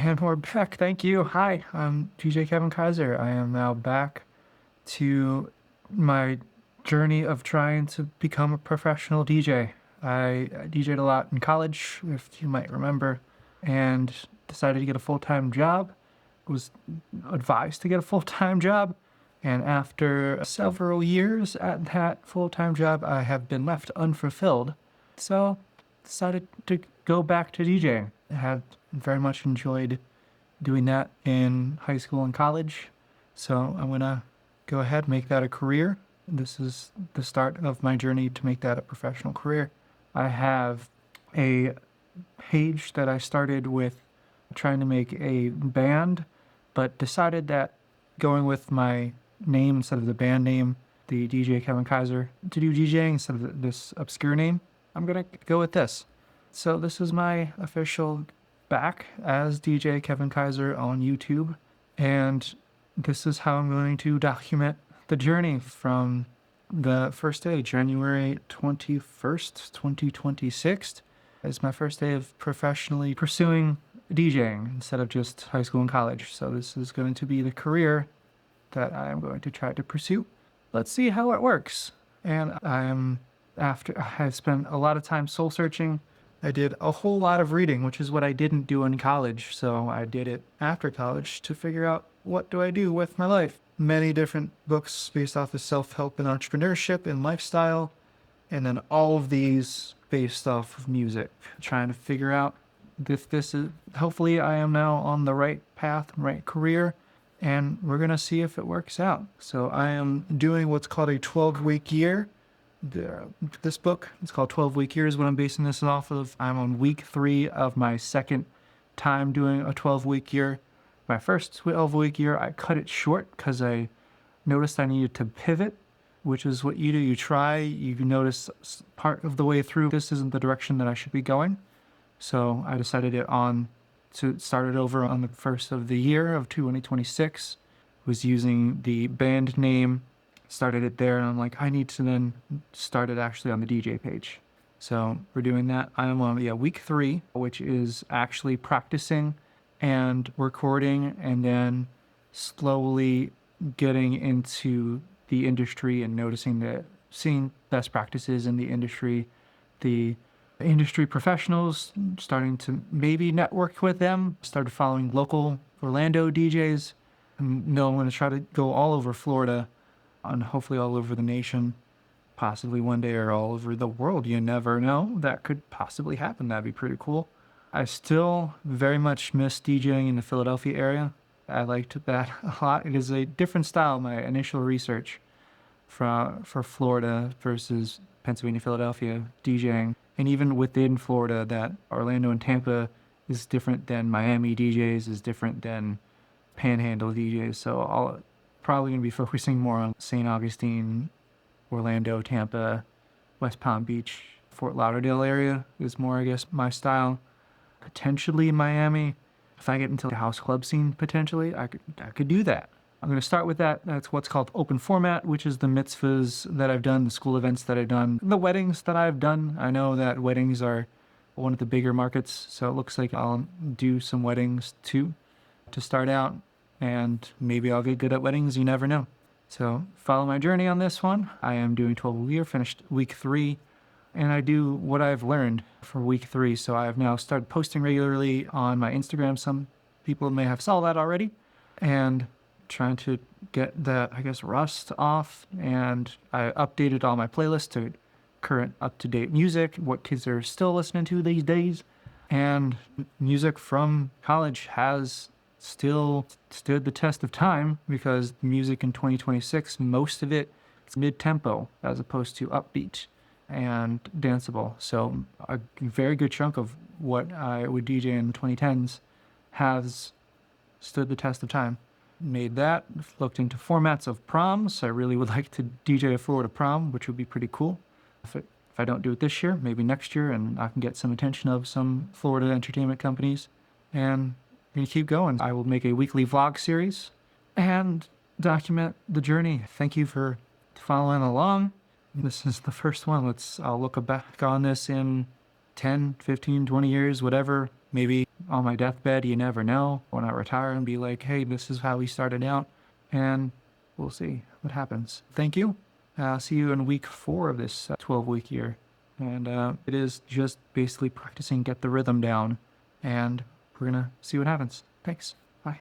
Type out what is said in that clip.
And we're back. Thank you. Hi, I'm DJ Kevin Kaiser. I am now back to my journey of trying to become a professional DJ. I DJed a lot in college, if you might remember, and decided to get a full-time job. Was advised to get a full-time job, and after several years at that full-time job, I have been left unfulfilled. So decided to go back to DJing. I have very much enjoyed doing that in high school and college. So I'm gonna go ahead, make that a career. This is the start of my journey to make that a professional career. I have a page that I started with trying to make a band, but decided that going with my name instead of the band name, the DJ Kevin Kaiser, to do DJing instead of this obscure name, I'm gonna go with this. So this is my official back as DJ Kevin Kaiser on YouTube, and this is how I'm going to document the journey from the first day, January 21st, 2026, is my first day of professionally pursuing DJing instead of just high school and college. So this is going to be the career that I am going to try to pursue. Let's see how it works. And I've spent a lot of time soul searching. I did a whole lot of reading, which is what I didn't do in college. So I did it after college to figure out, what do I do with my life? Many different books based off of self-help and entrepreneurship and lifestyle. And then all of these based off of music. Trying to figure out if this is, hopefully I am now on the right path, right career. And we're going to see if it works out. So I am doing what's called a 12-week year. This book, it's called 12-Week Years, what I'm basing this off of. I'm on week 3 of my second time doing a 12-week year. My first 12-week year, I cut it short because I noticed I needed to pivot, which is what you do. You try, you notice part of the way through, this isn't the direction that I should be going. So I decided to start it over on the first of the year of 2026, was using the band name, started it there, and I'm like, I need to then start it actually on the DJ page. So we're doing that. I'm on week 3, which is actually practicing and recording, and then slowly getting into the industry and seeing best practices in the industry, the industry professionals, starting to maybe network with them, started following local Orlando DJs. And I'm going to try to go all over Florida, and hopefully all over the nation, possibly one day, or all over the world. You never know. That could possibly happen. That'd be pretty cool. I still very much miss DJing in the Philadelphia area. I liked that a lot. It is a different style. My initial research for Florida versus Pennsylvania, Philadelphia DJing, and even within Florida, that Orlando and Tampa is different than Miami DJs, is different than Panhandle DJs. So I'll probably going to be focusing more on St. Augustine, Orlando, Tampa, West Palm Beach, Fort Lauderdale area is more, I guess, my style. Potentially Miami. If I get into the house club scene, potentially, I could do that. I'm going to start with that. That's what's called open format, which is the mitzvahs that I've done, the school events that I've done, the weddings that I've done. I know that weddings are one of the bigger markets, so it looks like I'll do some weddings too to start out, and maybe I'll get good at weddings. You never know. So follow my journey on this one. I am doing 12 a year, finished week 3, and I do what I've learned for week 3. So I have now started posting regularly on my Instagram. Some people may have saw that already, and trying to get that, I guess, rust off. And I updated all my playlists to current up-to-date music, what kids are still listening to these days. And music from college has still stood the test of time, because music in 2026, most of it is mid-tempo as opposed to upbeat and danceable. So a very good chunk of what I would DJ in the 2010s has stood the test of time. Made that, looked into formats of proms. I really would like to DJ a Florida prom, which would be pretty cool. If I don't do it this year, maybe next year, and I can get some attention of some Florida entertainment companies. And I'm going to keep going. I will make a weekly vlog series and document the journey. Thank you for following along. This is the first one. I'll look back on this in 10, 15, 20 years, whatever. Maybe on my deathbed, you never know. When I retire and be like, hey, this is how we started out, and we'll see what happens. Thank you. See you in week 4 of this 12-week year. And it is just basically practicing, get the rhythm down, and we're going to see what happens. Thanks.